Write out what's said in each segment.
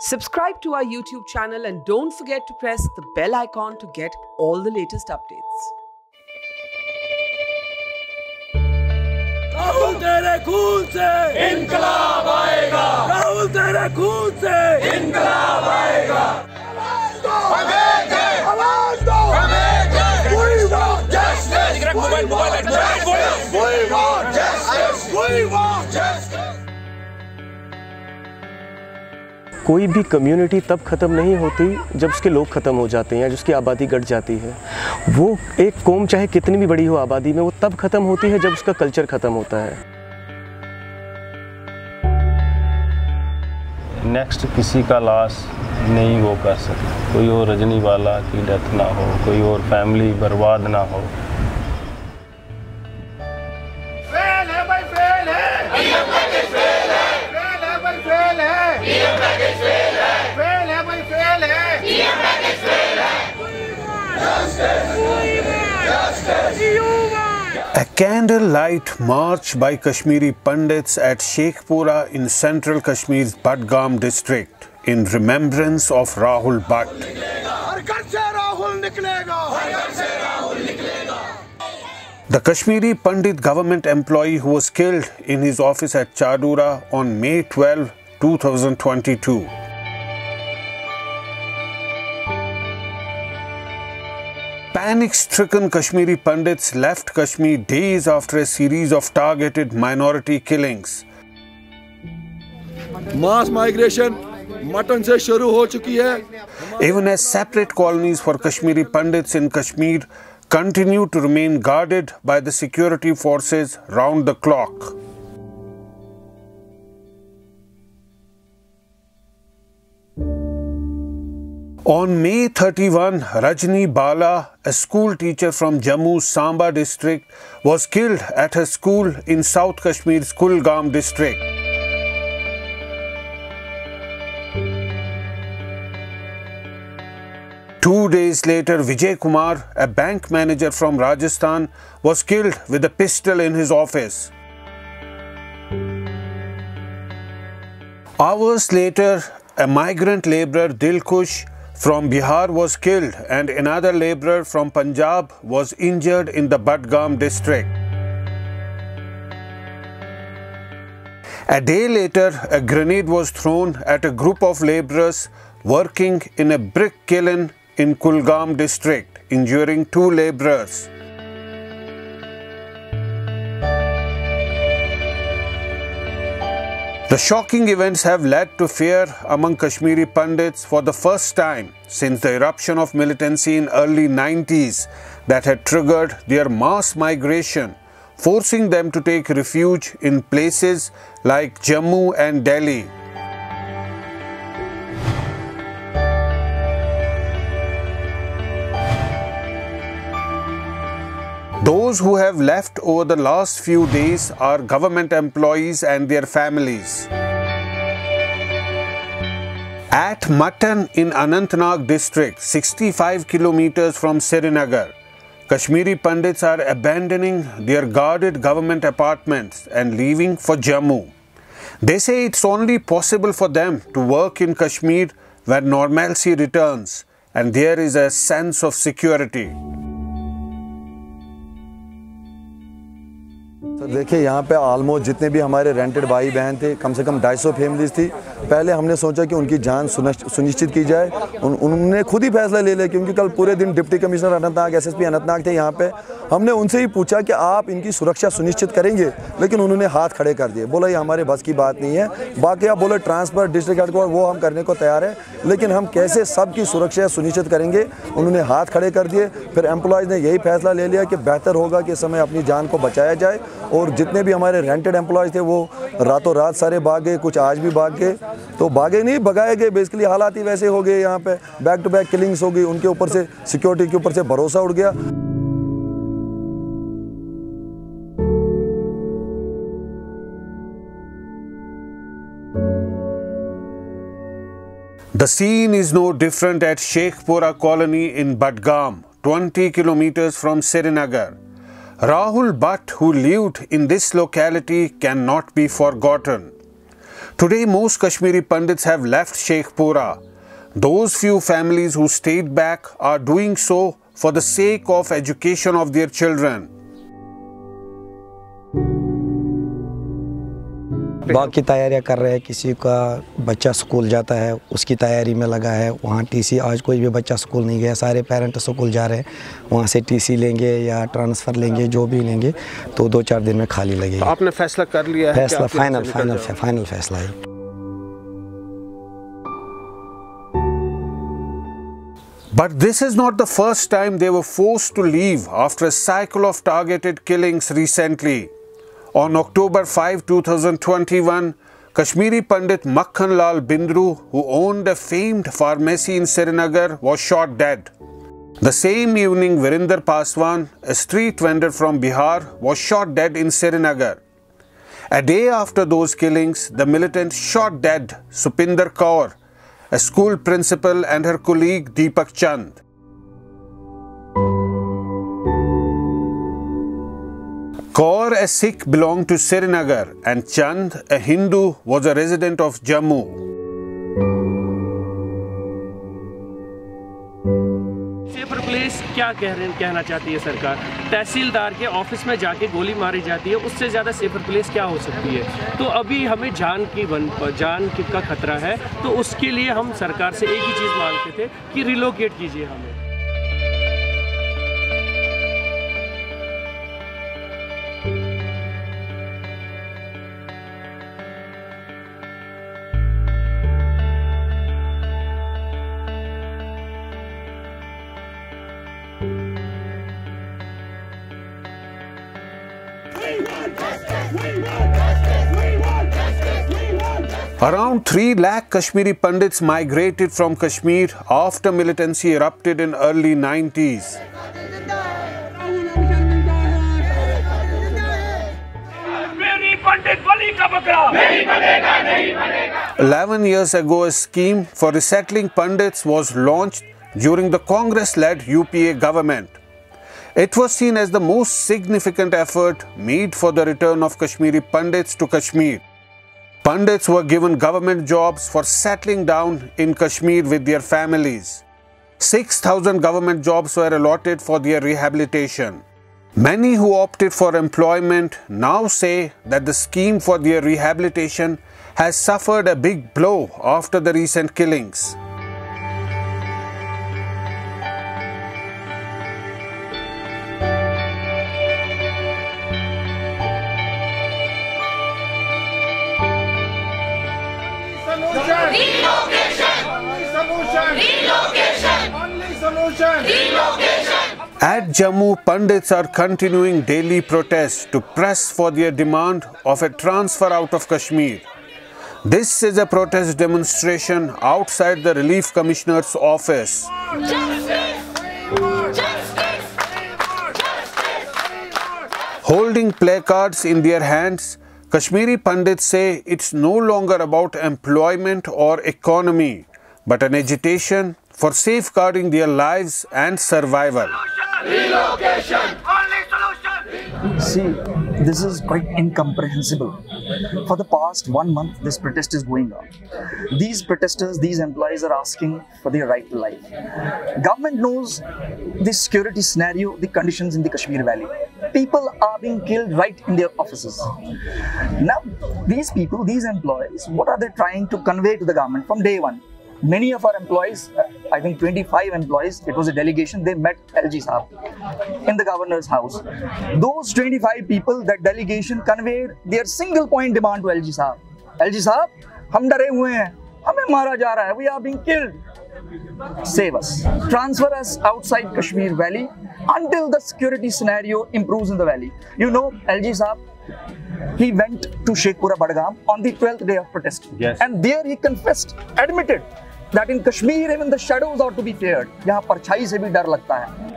Subscribe to our YouTube channel and don't forget to press the bell icon to get all the latest updates. Rahul तेरे खून से इनकलाब आएगा। राहुल तेरे खून से इनकलाब आएगा। आवाज दो। We want justice. We want justice. We want justice. कोई भी कम्युनिटी तब ख़त्म नहीं होती जब उसके लोग ख़त्म हो जाते हैं या जिसकी आबादी घट जाती है। वो एक कौम चाहे कितनी भी बड़ी हो आबादी में, वो तब ख़त्म होती है जब उसका कल्चर ख़त्म होता है। नेक्स्ट किसी का लॉस नहीं वो कर सकता, कोई और रजनी वाला की डेथ ना हो, कोई और फैमिली बर्बाद ना हो। फेल है भाई, फेल है। पीएम पैकेज फेल है। फेल है भाई, फेल है। पीएम पैकेज फेल है। फेल है भाई, फेल है। पीएम पैकेज फेल है। A candlelight march by Kashmiri Pandits at Sheikhpura in central Kashmir's Budgam district in remembrance of Rahul Bhat. The Kashmiri Pandit government employee who was killed in his office at Chadura on May 12, 2022. Panic-stricken Kashmiri Pandits left Kashmir days after a series of targeted minority killings. Mass migration mutton से शुरू हो चुकी है। Even as separate colonies for Kashmiri Pandits in Kashmir continue to remain guarded by the security forces round the clock. On May 31, Rajni Bala, a school teacher from Jammu's Samba district, was killed at her school in South Kashmir's Kulgam district. Two days later, Vijay Kumar, a bank manager from Rajasthan, was killed with a pistol in his office. Hours later, a migrant labourer, Dilkush, from Bihar was killed and another labourer from Punjab was injured in the Budgam district. A day later, a grenade was thrown at a group of labourers working in a brick kiln in Kulgam district, injuring two labourers. The shocking events have led to fear among Kashmiri Pandits for the first time since the eruption of militancy in early 90s that had triggered their mass migration, forcing them to take refuge in places like Jammu and Delhi. Those who have left over the last few days are government employees and their families. At Matan in Anantnag district, 65 kilometers from Srinagar, Kashmiri Pandits are abandoning their guarded government apartments and leaving for Jammu. They say it's only possible for them to work in Kashmir when normalcy returns and there is a sense of security. तो देखिए यहाँ पे almost जितने भी हमारे rented भाई बहन थे, कम से कम 250 फैमिलीज थी। पहले हमने सोचा कि उनकी जान सुनिश्चित की जाए। उन्होंने खुद ही फैसला ले लिया, क्योंकि कल पूरे दिन deputy commissioner Anantnag, SSP Anantnag थे यहाँ पे। हमने उनसे ही पूछा कि आप इनकी सुरक्षा सुनिश्चित करेंगे, लेकिन उन्होंने हाथ खड़े कर दिए। बोला ये हमारे बस की बात नहीं है। बाकी आप बोले ट्रांसफ़र डिस्ट्रिक्ट हेडक्वार्टर, वो हम करने को तैयार है, लेकिन हम कैसे सबकी सुरक्षा सुनिश्चित करेंगे, उन्होंने हाथ खड़े कर दिए। फिर एम्प्लॉयज़ ने यही फैसला ले लिया कि बेहतर होगा कि इस समय अपनी जान को बचाया जाए। और जितने भी हमारे रेंटेड एम्प्लॉयज़ थे वो रातों रात सारे भाग गए, कुछ आज भी भाग गए। तो भागे नहीं, भगाए गए। बेसिकली हालात ही वैसे हो गए। यहाँ पे बैक टू बैक किलिंग्स हो गई, उनके ऊपर से सिक्योरिटी के ऊपर से भरोसा उड़ गया। The scene is no different at Sheikhpura colony in Budgam, 20 kilometers from Srinagar. Rahul Bhat, who lived in this locality, cannot be forgotten. Today, most Kashmiri Pandits have left Sheikhpura. Those few families who stayed back are doing so for the sake of education of their children. बाकी तैयारियां कर रहे हैं, किसी का बच्चा school जाता है उसकी तैयारी में लगा है, वहाँ टीसी, आज कोई भी बच्चा स्कूल नहीं गया, सारे पेरेंट स्कूल जा रहे हैं, वहाँ से टीसी लेंगे या ट्रांसफ़र लेंगे, जो भी लेंगे तो 2-4 दिन में खाली लगेगी। तो आपने फैसला कर लिया है? फैसला फाइनल फैसला है। But this is not the first time they were forced to leave after a cycle of targeted killings recently. On October 5, 2021, Kashmiri Pandit Makhan Lal Bindru, who owned a famed pharmacy in Srinagar, was shot dead. The same evening, Virinder Paswan, a street vendor from Bihar, was shot dead in Srinagar. A day after those killings, the militant shot dead Supinder Kaur, a school principal, and her colleague Deepak Chand. Kaur, a Sikh, belonged to Srinagar, and Chand, a Hindu, was a resident of Jammu. Safer place क्या कहना चाहती है सरकार? तहसीलदार के office में जाके गोली मारी जाती है, उससे ज़्यादा सेफर प्लेस क्या हो सकती है? तो अभी हमें जान का खतरा है, तो उसके लिए हम सरकार से एक ही चीज़ मांगते थे कि रिलोकेट कीजिए हमें। Around 3 lakh Kashmiri Pandits migrated from Kashmir after militancy erupted in early 90s. मेरी पंडित बलि का बकरा 11 years ago, a scheme for resettling Pandits was launched during the Congress-led UPA government. It was seen as the most significant effort made for the return of Kashmiri Pandits to Kashmir. Pandits were given government jobs for settling down in Kashmir with their families. 6,000 government jobs were allotted for their rehabilitation. Many who opted for employment now say that the scheme for their rehabilitation has suffered a big blow after the recent killings. At Jammu, Pandits are continuing daily protests to press for their demand of a transfer out of Kashmir. This is a protest demonstration outside the Relief Commissioner's office. Holding placards in their hands, Kashmiri Pandits say it's no longer about employment or economy, but an agitation for safeguarding their lives and survival. Relocation, only solution. See, this is quite incomprehensible. For the past 1 month, this protest is going on. These protesters, these employees are asking for their right to life. Government knows the security scenario, the conditions in the Kashmir Valley. People are being killed right in their offices. Now, these people, these employees, what are they trying to convey to the government from day one? Many of our employees, I think 25 employees, it was a delegation, they met LG Saab in the governor's house. Those 25 people, that delegation conveyed their single point demand to LG Saab. LG Saab, hum dare hue hain, hame mara ja raha hai, we are being killed. Save us. Transfer us outside Kashmir Valley until the security scenario improves in the valley. You know, LG Saab, he went to Sheikhpura Badgam on the 12th day of protest. Yes. And there he confessed, admitted that in Kashmir even the shadows ought to be feared. यहाँ परछाई से भी डर लगता है।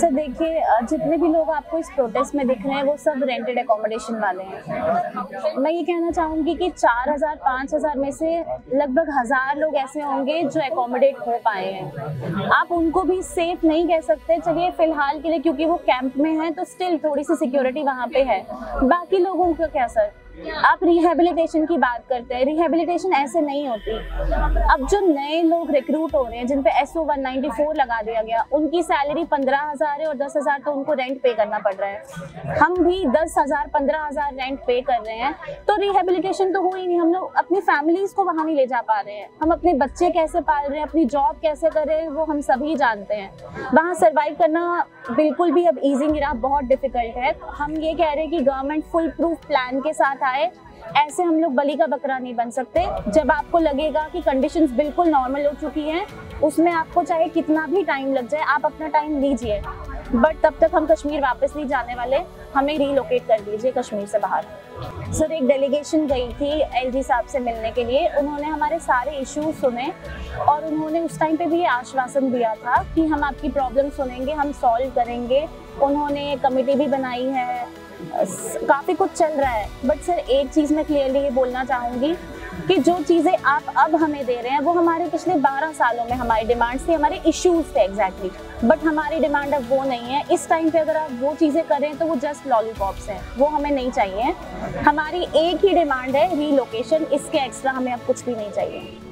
Sir देखिए, जितने भी लोग आपको इस प्रोटेस्ट में दिख रहे हैं वो सब रेंटेड एकोमोडेशन वाले हैं। मैं ये कहना चाहूँगी कि 4,000-5,000 में से लगभग 1,000 लोग ऐसे होंगे जो एकोमोडेट हो पाए हैं। आप उनको भी सेफ नहीं कह सकते। चलिए फिलहाल के लिए, क्योंकि वो कैंप में हैं तो स्टिल थोड़ी सी सिक्योरिटी वहाँ पे है। बाकी लोगों का क्या सर? आप रिहेबिलिटेशन की बात करते हैं, रिहेबिलिटेशन ऐसे नहीं होती। अब जो नए लोग रिक्रूट हो रहे हैं जिन पे SO 194 लगा दिया गया, उनकी सैलरी 15,000 है और 10,000 तो उनको रेंट पे करना पड़ रहा है। हम भी 10,000 15,000 रेंट पे कर रहे हैं, तो रिहेबिलिटेशन तो हो ही नहीं। हम लोग अपनी फैमिलीज को वहाँ नहीं ले जा पा रहे हैं। हम अपने बच्चे कैसे पाल रहे हैं, अपनी जॉब कैसे कर रहे हैं, वो हम सभी जानते हैं। वहाँ सर्वाइव करना बिल्कुल भी अब ईजी नहीं रहा, बहुत डिफिकल्ट है। हम ये कह रहे हैं कि गवर्नमेंट फुल प्रूफ प्लान के साथ आए। ऐसे हम लोग बलि का बकरा नहीं बन सकते। जब आपको लगेगा कि कंडीशंस बिल्कुल नॉर्मल हो चुकी हैं, उसमें आपको चाहे कितना भी टाइम लग जाए, आप अपना टाइम लीजिए, बट तब तक हम कश्मीर वापस नहीं जाने वाले। हमें रीलोकेट कर दीजिए कश्मीर से बाहर। सर, एक डेलीगेशन गई थी LG साहब से मिलने के लिए। उन्होंने हमारे सारे इश्यूज सुने और उन्होंने उस टाइम पे भी ये आश्वासन दिया था कि हम आपकी प्रॉब्लम सुनेंगे, हम सॉल्व करेंगे। उन्होंने कमेटी भी बनाई है, काफ़ी कुछ चल रहा है। बट सर, एक चीज़ मैं क्लियरली ये बोलना चाहूँगी कि जो चीज़ें आप अब हमें दे रहे हैं वो हमारे पिछले 12 सालों में हमारी डिमांड्स थी, हमारे इश्यूज थे एग्जैक्टली। बट हमारी डिमांड अब वो नहीं है। इस टाइम पे अगर आप वो चीज़ें करें तो वो जस्ट लॉलीपॉप्स हैं, वो हमें नहीं चाहिए। हमारी एक ही डिमांड है, रीलोकेशन। इसके एक्स्ट्रा हमें अब कुछ भी नहीं चाहिए।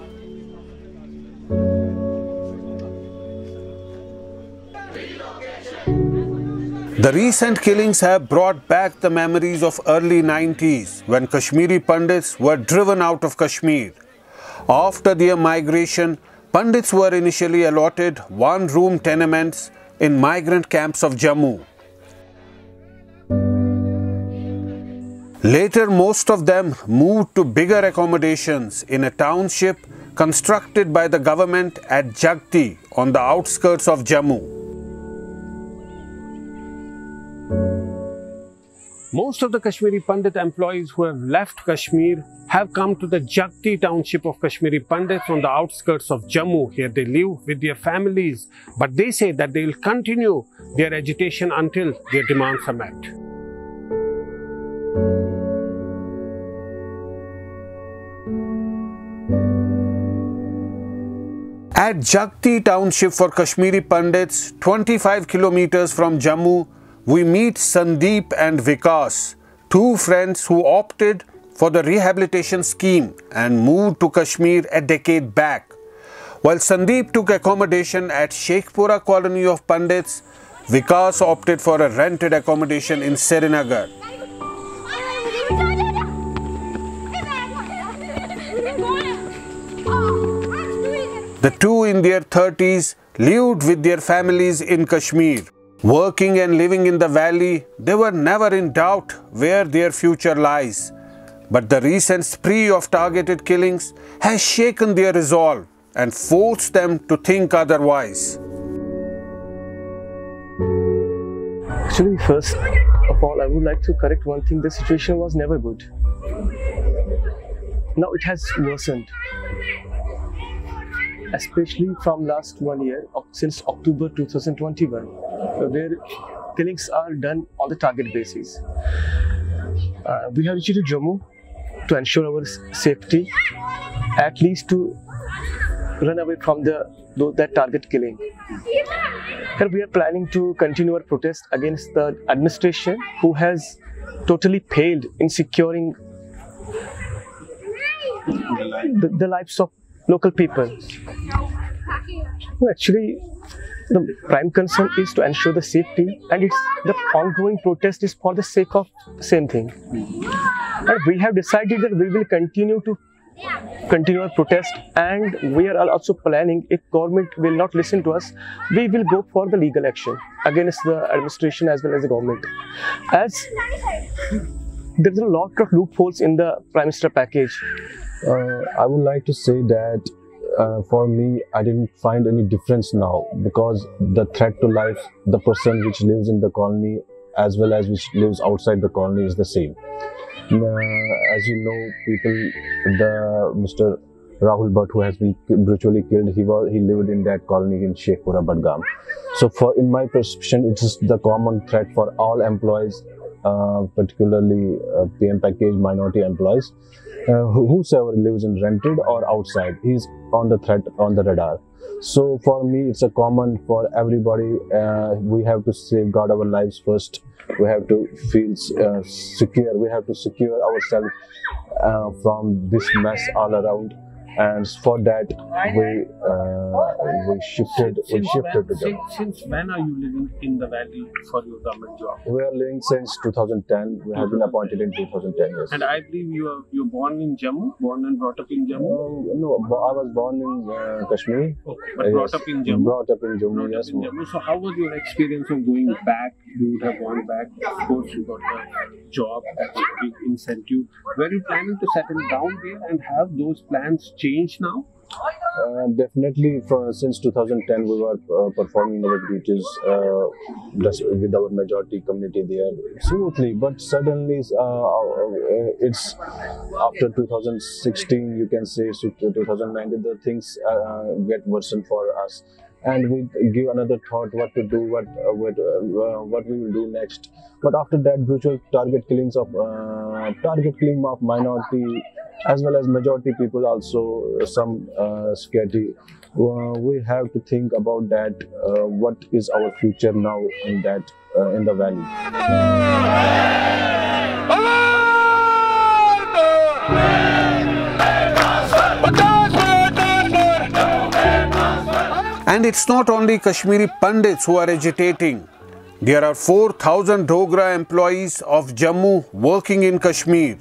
The recent killings have brought back the memories of early 90s when Kashmiri Pandits were driven out of Kashmir. After their migration, Pandits were initially allotted one-room tenements in migrant camps of Jammu. Later, most of them moved to bigger accommodations in a township constructed by the government at Jagti on the outskirts of Jammu. Most of the Kashmiri Pandit employees who have left Kashmir have come to the Jagti township of Kashmiri Pandits on the outskirts of Jammu. Here they live with their families, but they say that they will continue their agitation until their demands are met. At Jagti township for Kashmiri Pandits, 25 kilometers from Jammu, we meet Sandeep and Vikas, two friends who opted for the rehabilitation scheme and moved to Kashmir a decade back. While Sandeep took accommodation at Sheikhpura colony of Pandits, Vikas opted for a rented accommodation in Srinagar. The two in their 30s lived with their families in Kashmir. Working and living in the valley, they were never in doubt where their future lies. But the recent spree of targeted killings has shaken their resolve and forced them to think otherwise. Actually, first of all, I would like to correct one thing. The situation was never good. Now it has worsened. Especially from last 1 year, since October 2021, where killings are done on the target basis. We have reached to Jammu to ensure our safety, at least to run away from that target killing. Here we are planning to continue our protest against the administration who has totally failed in securing the lives of local people. Actually, the prime concern is to ensure the safety, and the ongoing protest is for the sake of same thing. And we have decided that we will continue our protest, and we are also planning, if government will not listen to us, we will go for the legal action against the administration as well as the government. As there is a lot of loopholes in the Prime Minister package. I would like to say that for me, I didn't find any difference now, because the threat to life, the person which lives in the colony as well as which lives outside the colony is the same. As you know, Mr. Rahul Bhat, who has been brutally killed, he lived in that colony in Sheikhpura, Badgam. So in my perception, it is the common threat for all employees particularly PM package minority employees. Whosoever lives in rented or outside, he's on the threat, on the radar. So for me, it's a common for everybody. We have to safeguard our lives first. We have to feel secure. We have to secure ourselves from this mess all around. And for that, we shifted to them. Since when are you living in the valley for your government job? We are living since 2010. We have been appointed in 2010. Yes. And I believe you're born in Jammu, born and brought up in Jammu. No, I was born in Kashmir. Okay, but brought up in Jammu. Brought up in Jammu. Yes. In Jammu. So how was your experience of going back? You would have gone back. Of course, you got a job at a big incentive. Were you planning to settle down there and have those plans change now? Definitely, since 2010 we were performing our duties with our majority community there smoothly, but suddenly it's after 2016, you can say, so 2019, the things get worsened for us, and we give another thought what to do, what we will do next. But after that, brutal target killing of minority as well as majority people, also some security. We have to think about that. What is our future now in that in the valley? And it's not only Kashmiri Pandits who are agitating. There are 4,000 Dogra employees of Jammu working in Kashmir.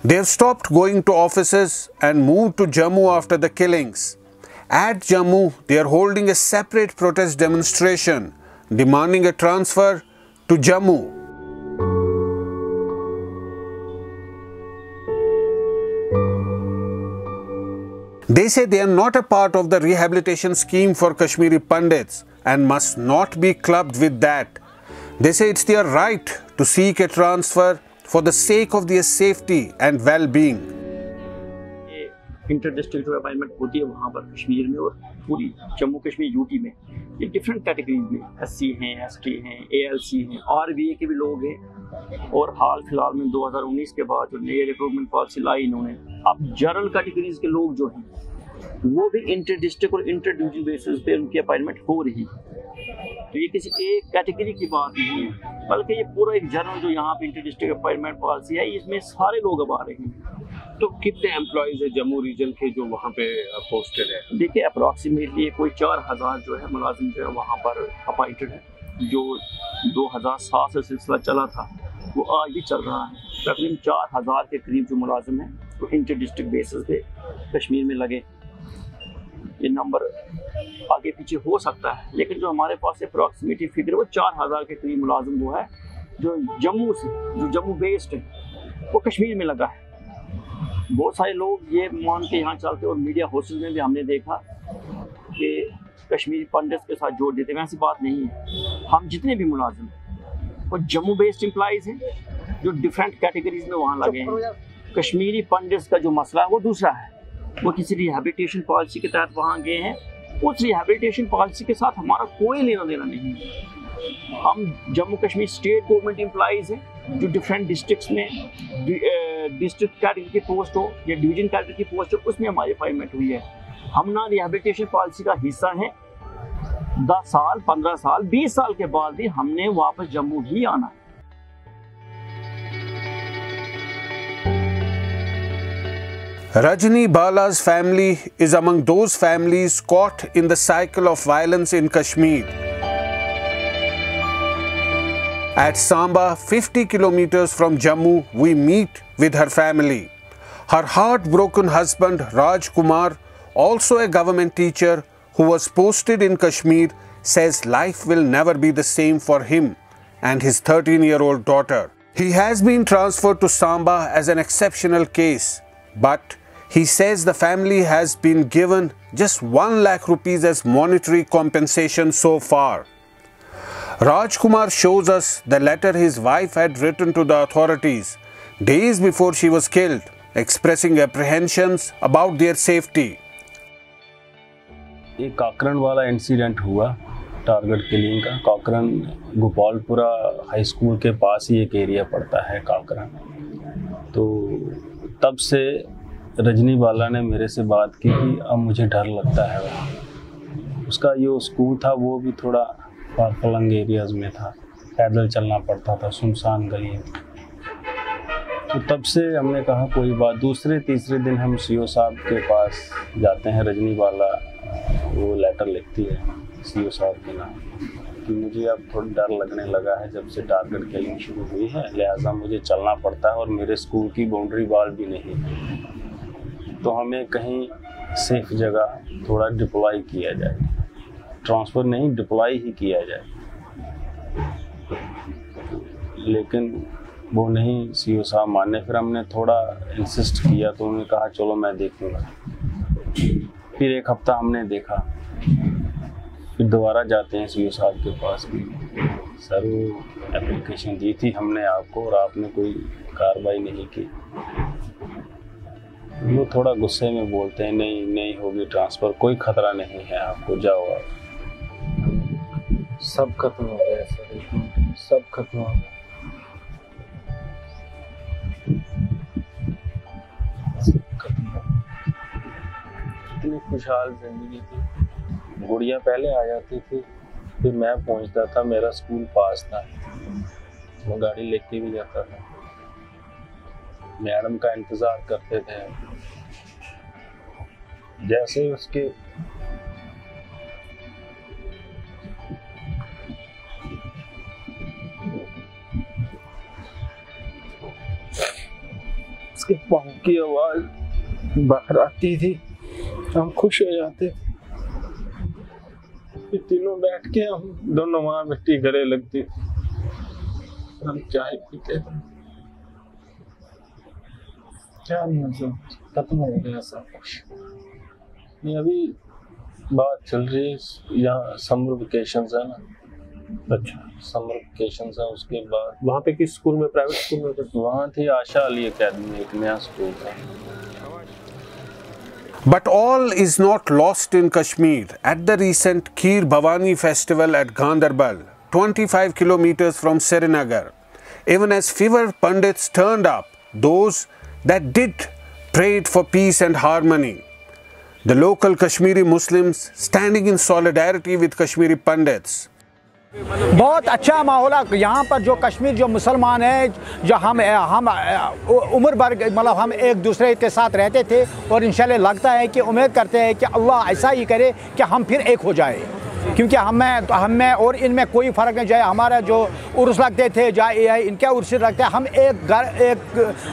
They have stopped going to offices and moved to Jammu after the killings. At Jammu, they are holding a separate protest demonstration demanding a transfer to Jammu. They say they are not a part of the rehabilitation scheme for Kashmiri Pandits and must not be clubbed with that. They say it's their right to seek a transfer for the sake of their safety and well-being. Inter district appointment होती है वहाँ पर कश्मीर में और पूरी Jammu Kashmir UT में ये different categories में एससी हैं, एसटी हैं, एएलसी हैं, आरबीए के भी लोग हैं। और हाल फिलहाल में 2019 के बाद जो नई रिक्रूटमेंट पॉलिसी लाई इन्होंने, अब जनरल कैटेगरीज के लोग जो हैं वो भी इंटर डिस्ट्रिक्ट और इंटर डिविजन बेसिस पे उनकी अपॉइंटमेंट हो रही है। तो ये किसी एक कैटेगरी की बात नहीं है, बल्कि ये पूरा एक जनरल जो यहाँ पे इंटर डिस्ट्रिक्ट अपॉइंटमेंट पॉलिसी है, इसमें सारे लोग अब आ रहे हैं। तो कितने एम्प्लॉइज है जम्मू रीजन के जो वहाँ पे पोस्टेड है? देखिए अप्रॉक्सीमेटली कोई 4000 जो है मुलाजिम जो है वहाँ पर अपॉइंटेड है। जो 2007 से सिलसिला चला था वो आज भी चल रहा है। तकरीबन 4000 के करीब जो मुलाजिम हैं वो इंटर डिस्ट्रिक्ट बेसिस पे कश्मीर में लगे। ये नंबर आगे पीछे हो सकता है, लेकिन जो हमारे पास अप्रॉक्सीमेटली फिगर वो 4000 के करीब मुलाजिम वो है जो जम्मू से, जो जम्मू बेस्ड है, वो कश्मीर में लगा है। बहुत सारे लोग ये मान के यहाँ चलते और मीडिया हाउसेज में भी हमने देखा कि कश्मीरी पंडित्स के साथ जोड़ देते हैं। ऐसी बात नहीं है। हम जितने भी मुलाजिम हैं वो जम्मू बेस्ड एम्प्लॉइज़ हैं जो डिफरेंट कैटेगरीज में वहाँ लगे हैं। कश्मीरी पंडित्स का जो मसला है वो दूसरा है, वो किसी रिहैबिलिटेशन पॉलिसी के तहत वहाँ गए हैं। उस रिहैबिलिटेशन पॉलिसी के साथ हमारा कोई लेना देना नहीं है। हम Jammu Kashmir state government employees हैं जो डिफरेंट डिस्ट्रिक्ट्स में डिस्ट्रिक्ट कैटेगरी की पोस्ट हो या डिवीजन कैटेगरी की पोस्ट हो, उसमें हमारी अपॉइंटमेंट हुई है। हम ना रिहैबिलिटेशन पॉलिसी का हिस्सा हैं। 10 साल, 15 साल, 20 साल के बाद भी हमने वापस जम्मू ही आना है। Rajni Bala's family is among those families caught in the cycle of violence in Kashmir. At Samba, 50 kilometers from Jammu, we meet with her family. Her heartbroken husband Raj Kumar, also a government teacher who was posted in Kashmir, says life will never be the same for him and his 13-year-old daughter. He has been transferred to Samba as an exceptional case, but he says the family has been given just 1 lakh rupees as monetary compensation so far. Raj Kumar shows us the letter his wife had written to the authorities days before she was killed, expressing apprehensions about their safety. एक आक्रमण वाला incident हुआ target killing का। Kakran Gopalpura high school के पास ही एक area पड़ता है काकरन। तो तब से रजनी बाला ने मेरे से बात की कि अब मुझे डर लगता है वहाँ। उसका जो स्कूल था वो भी थोड़ा फारफलंग एरियाज़ में था, पैदल चलना पड़ता था, सुनसान गली। तो तब से हमने कहा कोई बात। दूसरे तीसरे दिन हम सीओ साहब के पास जाते हैं। रजनी बाला वो लेटर लिखती है सीओ साहब के नाम कि मुझे अब थोड़ा डर लगने लगा है जब से टारगेट किलिंग शुरू हुई है, लिहाजा मुझे चलना पड़ता है और मेरे स्कूल की बाउंड्री वॉल भी नहीं है, तो हमें कहीं सेफ जगह थोड़ा डिप्लॉय किया जाए। ट्रांसफ़र नहीं, डिप्लॉय ही किया जाए। लेकिन वो नहीं सीओ साहब माने। फिर हमने थोड़ा इंसिस्ट किया तो उन्होंने कहा चलो मैं देखूँगा। फिर एक हफ्ता हमने देखा, फिर दोबारा जाते हैं सीओ साहब के पास भी। सर वो एप्लीकेशन दी थी हमने आपको और आपने कोई कार्रवाई नहीं की। वो थोड़ा गुस्से में बोलते हैं नहीं होगी ट्रांसफ़र, कोई ख़तरा नहीं है आपको, जाओ आप। सब खत्म हो गया सर, सब खत्म हो गया। इतनी खुशहाल जिंदगी थी। गुड़िया पहले आ जाती थी, फिर मैं पहुंचता था, मेरा स्कूल पास था, मैं गाड़ी लेके भी जाता था। मैडम का इंतज़ार करते थे। जैसे उसके पाँव की आवाज बाहर आती थी, हम खुश हो जाते। तीनों बैठ के हम दोनों वहां मिट्टी गले लगती, हम चाय पीते थे। क्या मतलब खत्म हो गया सब कुछ। ये अभी बात चल रही है, यहाँ समर वेकेशंस है ना। अच्छा, समर वेकेशंस है। उसके बाद वहाँ पे किस स्कूल में, प्राइवेट स्कूल में? वहाँ थी आशा अली एकेडमी, एक नया स्कूल था। But all is not lost in Kashmir. At the recent Kheer Bhavani festival at Ganderbal, 25 kilometers from Srinagar, even as fewer Pandits turned up, those that did prayed for peace and harmony. The local Kashmiri Muslims standing in solidarity with Kashmiri Pandits. बहुत अच्छा माहौल है यहाँ पर। जो कश्मीर जो मुसलमान है, जो हम उम्र भर मतलब हम एक दूसरे के साथ रहते थे और इंशाल्लाह लगता है कि उम्मीद करते हैं कि अल्लाह ऐसा ही करे कि हम फिर एक हो जाए, क्योंकि हम में और इनमें कोई फ़र्क नहीं। जाए हमारा जो उर्स लगते थे, जाए इनके उर्स लगते, हम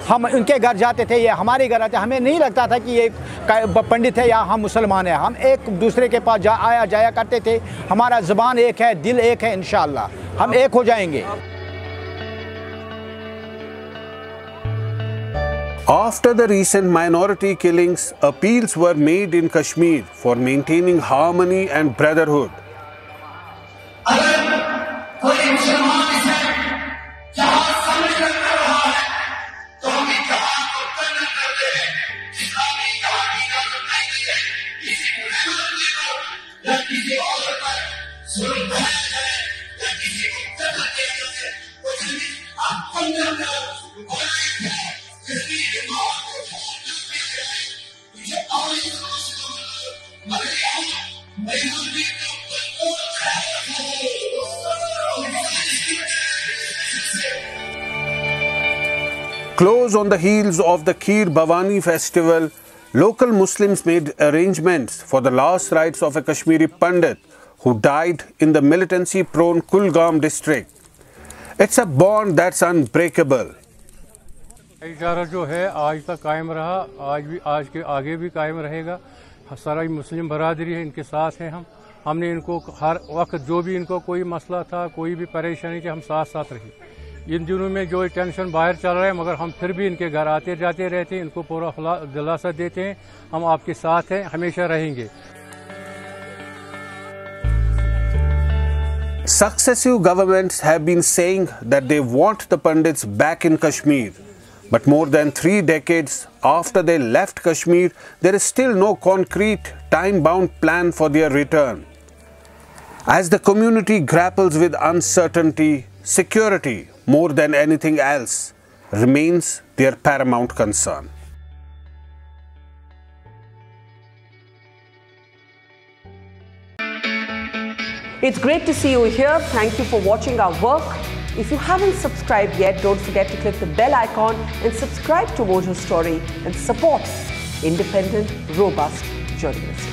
हम उनके घर जाते थे, ये हमारे घर आते। हमें नहीं लगता था कि ये पंडित है या हम मुसलमान हैं। हम एक दूसरे के पास आया जाया करते थे। हमारा ज़बान एक है, दिल एक है, इंशाअल्लाह हम एक हो जाएंगे। After the recent minority killings, appeals were made in Kashmir for maintaining harmony and brotherhood. Close on the heels of the Kheer Bhavani festival, local Muslims made arrangements for the last rites of a Kashmiri Pandit who died in the militancy-prone Kulgam district. It's a bond that's unbreakable. भाईचारा जो है आज तक कायम रहा, आज के आगे भी कायम रहेगा। सारा मुस्लिम बरादरी है, इनके साथ हैं हमने इनको हर वक्त जो भी इनको कोई मसला था, कोई भी परेशानी थी, हम साथ साथ रहे। इन दिनों में जो टेंशन बाहर चल रहा है, मगर हम फिर भी इनके घर आते जाते रहते हैं, इनको पूरा दिलासा देते हैं, हम आपके साथ हैं, हमेशा रहेंगे। Successive governments have been saying that they want the Pandits back in Kashmir. But more than 3 decades after they left Kashmir, there is still no concrete time-bound plan for their return. As the community grapples with uncertainty, security, more than anything else, remains their paramount concern. It's great to see you here. Thank you for watching our work. If you haven't subscribed yet, don't forget to click the bell icon and subscribe to Mojo Story and support independent, robust journalism.